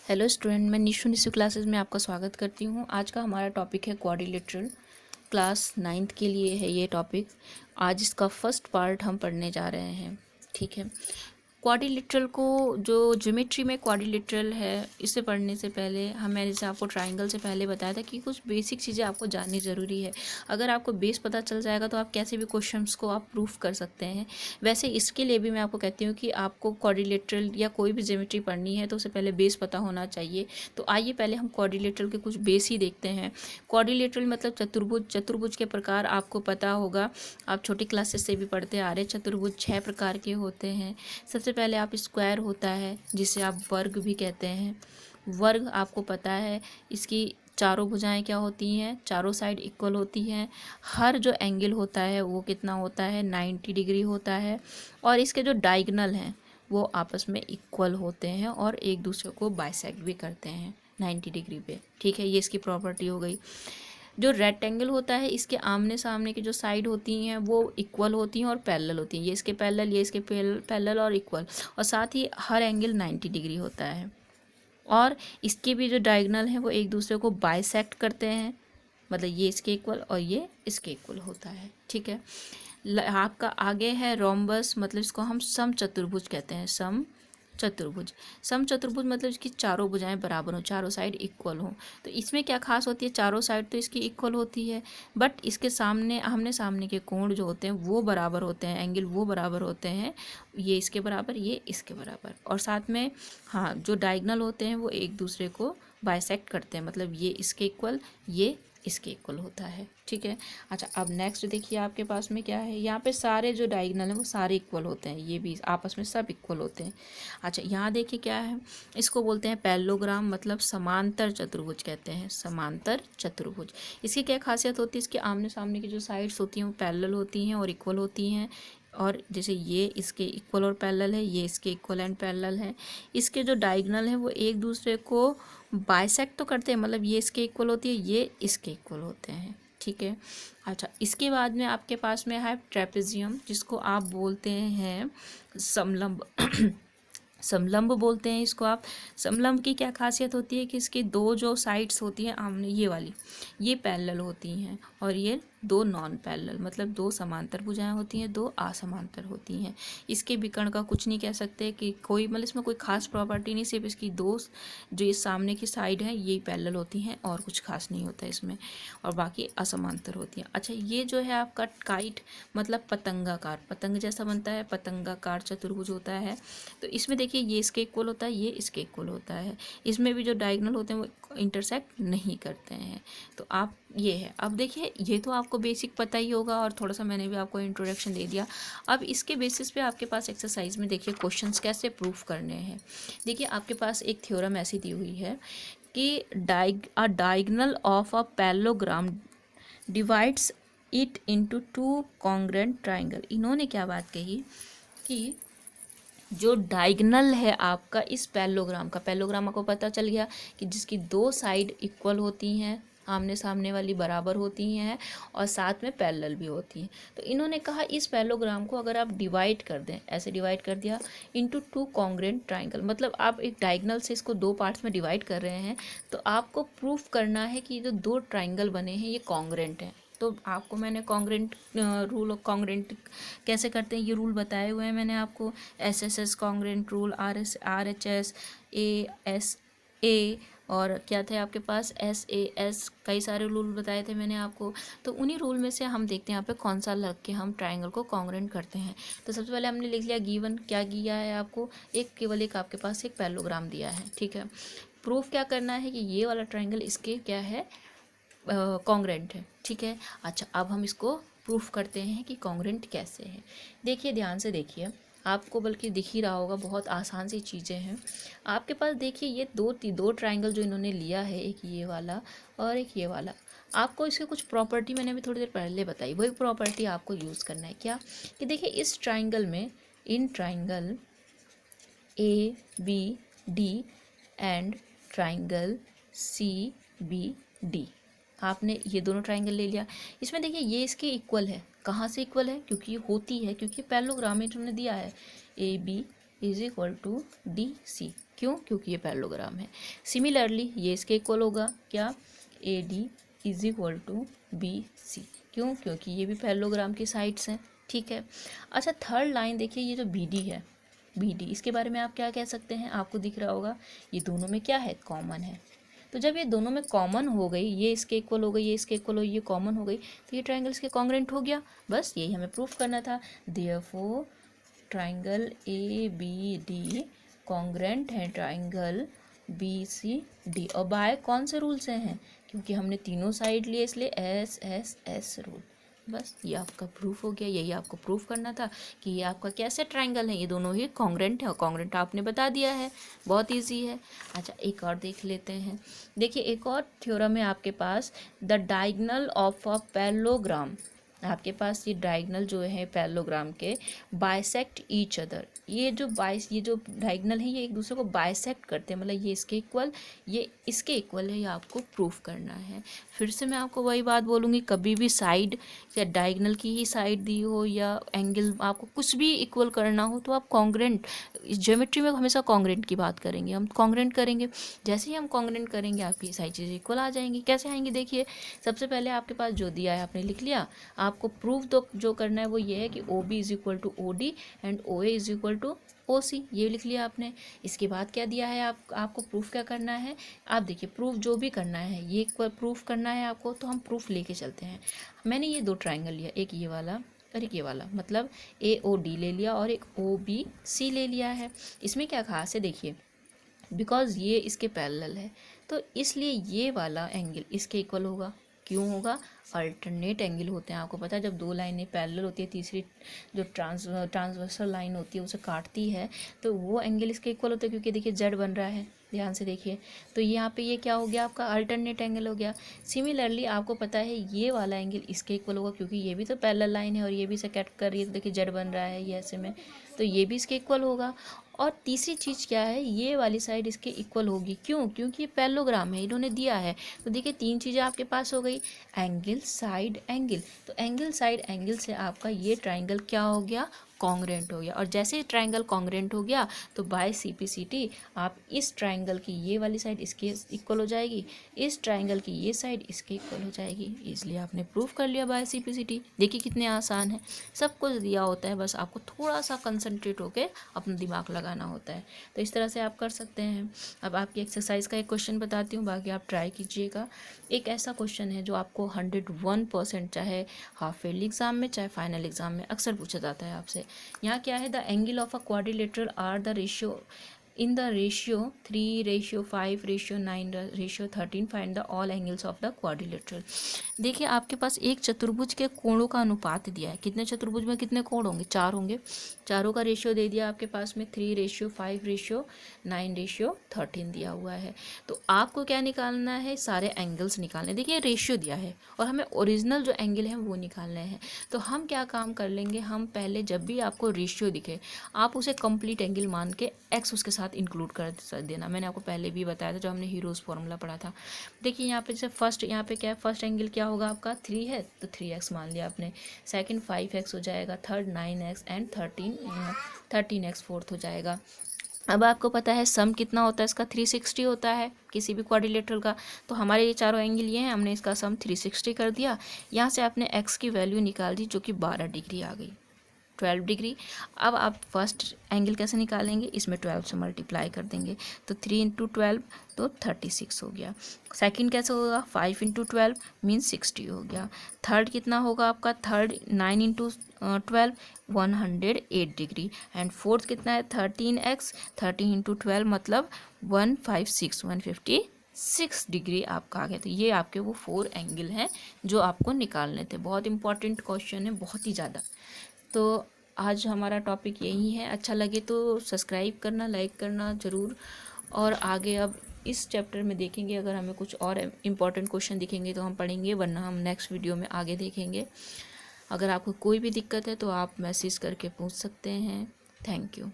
Hello student, मैं Nishu classes में आपका स्वागत करती हूँ। आज का हमारा टॉपिक है क्वाड्रिलेटरल। क्लास 9th के लिए है ये टॉपिक। आज इसका फर्स्ट पार्ट हम पढ़ने जा रहे हैं। ठीक है। क्वाड्रिलेटरल को जो ज्योमेट्री में क्वाड्रिलेटरल है, इसे पढ़ने से पहले मैंने जैसे आपको ट्राइंगल से पहले बताया था कि कुछ बेसिक चीज़ें आपको जाननी ज़रूरी है। अगर आपको बेस पता चल जाएगा तो आप कैसे भी क्वेश्चंस को आप प्रूफ कर सकते हैं। वैसे इसके लिए भी मैं आपको कहती हूँ कि आपको क्वाड्रिलेटरल या कोई भी ज्योमेट्री पढ़नी है तो उससे पहले बेस पता होना चाहिए। तो आइए पहले हम क्वाड्रिलेटरल के कुछ बेस ही देखते हैं। क्वाड्रिलेटरल मतलब चतुर्भुज। चतुर्भुज के प्रकार आपको पता होगा, आप छोटी क्लासेस से भी पढ़ते आ रहे। चतुर्भुज 6 प्रकार के होते हैं। सबसे पहले आप स्क्वायर होता है, जिसे आप वर्ग भी कहते हैं। वर्ग आपको पता है, इसकी चारों भुजाएं क्या होती हैं, चारों साइड इक्वल होती हैं। हर जो एंगल होता है वो कितना होता है, 90 डिग्री होता है। और इसके जो डायगोनल हैं वो आपस में इक्वल होते हैं और एक दूसरे को बाइसेक्ट भी करते हैं 90 डिग्री पे। ठीक है, ये इसकी प्रॉपर्टी हो गई। जो रेक्टेंगल होता है, इसके आमने सामने की जो साइड होती हैं वो इक्वल होती हैं और पैरेलल होती हैं। ये इसके पैरेलल, ये इसके पैरेलल और इक्वल, और साथ ही हर एंगल 90 डिग्री होता है। और इसके भी जो डायगोनल हैं वो एक दूसरे को बाइसेक्ट करते हैं, मतलब ये इसके इक्वल और ये इसके इक्वल होता है। ठीक है। आपका आगे है रोम्बस, मतलब इसको हम समचतुर्भुज कहते हैं। समचतुर्भुज। समचतुर्भुज मतलब इसकी चारों भुजाएं बराबर हों, चारों साइड इक्वल हों। तो इसमें क्या खास होती है, चारों साइड तो इसकी इक्वल होती है, बट इसके सामने आमने सामने के कोण जो होते हैं वो बराबर होते हैं, एंगल वो बराबर होते हैं। ये इसके बराबर, ये इसके बराबर। और साथ में हाँ, जो डायगोनल होते हैं वो एक दूसरे को बाइसेक्ट करते हैं, मतलब ये इसके इक्वल, ये इसके इक्वल होता है। ठीक है। अच्छा, अब नेक्स्ट देखिए आपके पास में क्या है। यहाँ पे सारे जो डायगोनल हैं वो सारे इक्वल होते हैं, ये भी आपस में सब इक्वल होते हैं। अच्छा, यहाँ देखिए क्या है, इसको बोलते हैं पैरेललोग्राम, मतलब समांतर चतुर्भुज कहते हैं। समांतर चतुर्भुज। इसकी क्या खासियत होती है, इसके आमने सामने की जो साइड्स होती हैं वो पैरेलल होती हैं और इक्वल होती हैं। और जैसे ये इसके इक्वल और पैरेलल है, ये इसके इक्वल एंड पैरेलल है। इसके जो डायगोनल है वो एक दूसरे को बाइसेक्ट तो करते हैं, मतलब ये इसके इक्वल होती है, ये इसके इक्वल होते हैं। ठीक है। अच्छा, इसके बाद में आपके पास में है ट्रेपेजियम, जिसको आप बोलते हैं समलंब। समलंब बोलते हैं इसको आप। समलंब की क्या खासियत होती है कि इसकी दो जो साइड्स होती हैं आमने, ये वाली, ये पैरेलल होती हैं और ये दो नॉन पैरेलल, मतलब दो समांतर भुजाएं होती हैं, दो असमांतर होती हैं। इसके विकर्ण का कुछ नहीं कह सकते कि कोई, मतलब इसमें कोई खास प्रॉपर्टी नहीं, सिर्फ इसकी दो जो ये सामने की साइड है ये पैरेलल होती हैं और कुछ खास नहीं होता इसमें, और बाकी असमांतर होती हैं। अच्छा, ये जो है आपका काइट, मतलब पतंगाकार, पतंग जैसा बनता है, पतंगाकार चतुर्भुज होता है। तो इसमें देखिए ये इसके इक्वल होता है, ये इसके इक्वल होता है। इसमें भी जो डायगोनल होते हैं वो इंटरसेक्ट नहीं करते हैं। तो आप ये है। अब देखिए, ये तो आपको बेसिक पता ही होगा और थोड़ा सा मैंने भी आपको इंट्रोडक्शन दे दिया। अब इसके बेसिस पे आपके पास एक्सरसाइज में देखिए क्वेश्चंस कैसे प्रूफ करने हैं। देखिए आपके पास एक थ्योरम ऐसी दी हुई है कि diagonal of a parallelogram divides it into two congruent triangle. इन्होंने क्या बात कही कि जो डायगोनल है आपका इस पैरेललोग्राम का, पैरेललोग्राम आपको पता चल गया कि जिसकी दो साइड इक्वल होती हैं, आमने सामने वाली बराबर होती हैं और साथ में पैरेलल भी होती हैं। तो इन्होंने कहा इस पैरेललोग्राम को अगर आप डिवाइड कर दें, ऐसे डिवाइड कर दिया इनटू टू कॉन्ग्रुएंट ट्राइंगल, मतलब आप एक डायगोनल से इसको दो पार्ट्स में डिवाइड कर रहे हैं, तो आपको प्रूफ करना है कि जो दो ट्राइंगल बने हैं ये कॉन्ग्रुएंट हैं। तो आपको मैंने कॉन्ग्रुएंट रूल, कॉन्ग्रुएंट कैसे करते हैं ये रूल बताए हुए हैं मैंने आपको। SSS congruent rule, RHS, ASA, और क्या थे आपके पास SAS, कई सारे रूल बताए थे मैंने आपको। तो उन्हीं रूल में से हम देखते हैं यहाँ पे कौन सा लग के हम ट्राइंगल को कॉन्ग्रुएंट करते हैं। तो सबसे पहले हमने लिख लिया गिवन, क्या किया है आपको, एक केवल एक आपके पास एक पैरेललोग्राम दिया है। ठीक है। प्रूफ क्या करना है कि ये वाला ट्राइंगल इसके क्या है, कॉन्ग्रुएंट है। ठीक है। अच्छा, अब हम इसको प्रूफ करते हैं कि कॉन्ग्रुएंट कैसे है। देखिए ध्यान से देखिए, आपको बल्कि दिख ही रहा होगा, बहुत आसान सी चीज़ें हैं आपके पास। देखिए ये दो ट्राइंगल जो इन्होंने लिया है, एक ये वाला और एक ये वाला। आपको इसके कुछ प्रॉपर्टी मैंने अभी थोड़ी देर पहले बताई, वही प्रॉपर्टी आपको यूज़ करना है। क्या कि देखिए इस ट्राइंगल में, in triangle ABD and triangle CBD, आपने ये दोनों ट्राइंगल ले लिया। इसमें देखिए ये इसके इक्वल है, कहाँ से इक्वल है, क्योंकि ये होती है, क्योंकि पैरेललोग्राम में तुमने दिया है AB is equal to DC। क्यों? क्योंकि ये पैरेललोग्राम है। सिमिलरली ये इसके इक्वल होगा क्या? AD is equal to BC। क्यों? क्योंकि ये भी पैरेललोग्राम की साइड्स हैं। ठीक है। अच्छा, थर्ड लाइन देखिए, ये जो BD है, BD इसके बारे में आप क्या कह सकते हैं? आपको दिख रहा होगा ये दोनों में क्या है? कॉमन है। तो जब ये दोनों में कॉमन हो गई, ये इसके इक्वल हो गई, ये इसके इक्वल हो गई, ये कॉमन हो गई, तो ये ट्राइंगल्स के कॉन्ग्रुएंट हो गया। बस यही हमें प्रूफ करना था। देयरफॉर ट्राइंगल ABD कॉन्ग्रुएंट है ट्राइंगल BCD। और बाय कौन से रूल से हैं? क्योंकि हमने तीनों साइड लिए, इसलिए SSS रूल। बस ये आपका प्रूफ हो गया। यही आपको प्रूफ करना था कि ये आपका कैसे ट्राइंगल है, ये दोनों ही कॉन्ग्रुएंट है। और कॉन्ग्रुएंट आपने बता दिया है, बहुत इजी है। अच्छा, एक और देख लेते हैं। देखिए, एक और थ्योरम है आपके पास, the diagonal of a parallelogram. आपके पास ये डायगोनल जो है पैरेललोग्राम के बाइसेक्ट ईच अदर। ये जो डायगोनल है, ये एक दूसरे को बाइसेक्ट करते हैं, मतलब ये इसके इक्वल, ये इसके इक्वल है, ये आपको प्रूफ करना है। फिर से मैं आपको वही बात बोलूँगी, कभी भी साइड या डायगोनल की ही साइड दी हो या एंगल, आपको कुछ भी इक्वल करना हो तो आप कॉन्ग्रुएंट, ज्योमेट्री में हमेशा कॉन्ग्रुएंट की बात करेंगे, हम कॉन्ग्रुएंट करेंगे। जैसे ही हम कॉन्ग्रुएंट करेंगे आपकी सारी चीज़ें इक्वल आ जाएंगी। कैसे आएंगी? देखिए, सबसे पहले आपके पास जो दिया है आपने लिख लिया। आपको प्रूफ तो जो करना है वो ये है कि OB is equal to OD and OA is equal to OC, ये लिख लिया आपने। इसके बाद क्या दिया है आपको प्रूफ क्या करना है? आप देखिए, प्रूफ जो भी करना है, ये प्रूफ करना है आपको, तो हम प्रूफ लेके चलते हैं। मैंने ये दो ट्राइंगल लिया, एक ये वाला और एक ये वाला, मतलब AOD ले लिया और एक OBC ले लिया है। इसमें क्या खास है? देखिए, बिकॉज ये इसके पैरेलल है, तो इसलिए ये वाला एंगल इसके इक्वल होगा। क्यों होगा? अल्टरनेट एंगल होते हैं। आपको पता है, जब दो लाइनें पैरेलल होती है, तीसरी जो ट्रांसवर्सल लाइन होती है उसे काटती है, तो वो एंगल इसके इक्वल होता है। क्योंकि देखिए Z बन रहा है, ध्यान से देखिए, तो यहाँ पे ये क्या हो गया? आपका अल्टरनेट एंगल हो गया। सिमिलरली आपको पता है ये वाला एंगल इसके इक्वल होगा, क्योंकि ये भी तो पैरेलल लाइन है और ये भी इसे कट कर रही है। तो देखिए Z बन रहा है ये ऐसे में, तो ये भी इसके इक्वल होगा। और तीसरी चीज़ क्या है? ये वाली साइड इसके इक्वल होगी। क्यों? क्योंकि ये पैरेललोग्राम है, इन्होंने दिया है। तो देखिए, तीन चीज़ें आपके पास हो गई, एंगल, साइड, एंगल। तो एंगल, साइड, एंगल से आपका ये ट्राइंगल क्या हो गया? कॉन्ग्रुएंट हो गया। और जैसे ही ट्राइंगल कॉन्ग्रुएंट हो गया तो बाय CPCT आप इस ट्राइंगल की ये वाली साइड इसके इक्वल हो जाएगी, इस ट्राइंगल की ये साइड इसके इक्वल हो जाएगी। इसलिए आपने प्रूफ कर लिया बाय CPCT। देखिए कितने आसान है, सब कुछ दिया होता है, बस आपको थोड़ा सा कंसंट्रेट होकर अपना दिमाग लगाना होता है। तो इस तरह से आप कर सकते हैं। अब आपकी एक्सरसाइज का एक क्वेश्चन बताती हूँ, बाकी आप ट्राई कीजिएगा। एक ऐसा क्वेश्चन है जो आपको 101%, चाहे हाफ ईयरली एग्जाम में चाहे फाइनल एग्जाम में अक्सर पूछा जाता है आपसे। यहाँ क्या है? The angle of a quadrilateral are the ratio in the ratio 3, ratio 5, ratio 9, ratio 13 find the all angles of the quadrilateral। देखिए, आपके पास एक चतुर्भुज के कोणों का अनुपात दिया है। कितने चतुर्भुज में कितने कोण होंगे? 4 होंगे। चारों का रेशियो दे दिया आपके पास में 3, ratio 5, ratio 9, ratio 13 दिया हुआ है। तो आपको क्या निकालना है? सारे एंगल्स निकालने। देखिए, रेशियो दिया है और हमें ओरिजिनल जो एंगल है वो निकालने हैं। तो हम क्या काम कर लेंगे? हम पहले जब भी आपको रेशियो दिखे आप उसे कंप्लीट एंगल मान के x उसके साथ इंक्लूड कर देना। मैंने आपको पहले भी बताया था जब हमने हीरोज फॉर्मूला पढ़ा था। देखिए, यहाँ पे जैसे फर्स्ट, यहाँ पे क्या है? फर्स्ट एंगल क्या होगा आपका? 3 है, तो 3x मान लिया आपने। सेकंड 5x हो जाएगा, third 9x and 13x fourth हो जाएगा। अब आपको पता है सम कितना होता है इसका? 360 होता है किसी भी क्वाड्रिलेटरल का। तो हमारे ये चारों एंगल ये हैं, हमने इसका सम 360 कर दिया। यहाँ से आपने x की वैल्यू निकाल दी जो कि 12 डिग्री आ गई, 12 डिग्री। अब आप फर्स्ट एंगल कैसे निकालेंगे? इसमें 12 से मल्टीप्लाई कर देंगे, तो 3 × 12 तो 36 हो गया। सेकंड कैसे होगा? 5 × 12 मीन्स 60 हो गया। थर्ड कितना होगा आपका? Third 9 × 12 108 degree. एंड फोर्थ कितना है? 13x, 13 × 12 मतलब 156 डिग्री आपका आ गया। तो ये आपके वो 4 एंगल हैं जो आपको निकालने थे। बहुत इंपॉर्टेंट क्वेश्चन है, बहुत ही ज़्यादा। तो आज हमारा टॉपिक यही है। अच्छा लगे तो सब्सक्राइब करना, लाइक करना ज़रूर। और आगे अब इस चैप्टर में देखेंगे, अगर हमें कुछ और इम्पॉर्टेंट क्वेश्चन दिखेंगे तो हम पढ़ेंगे, वरना हम नेक्स्ट वीडियो में आगे देखेंगे। अगर आपको कोई भी दिक्कत है तो आप मैसेज करके पूछ सकते हैं। Thank you.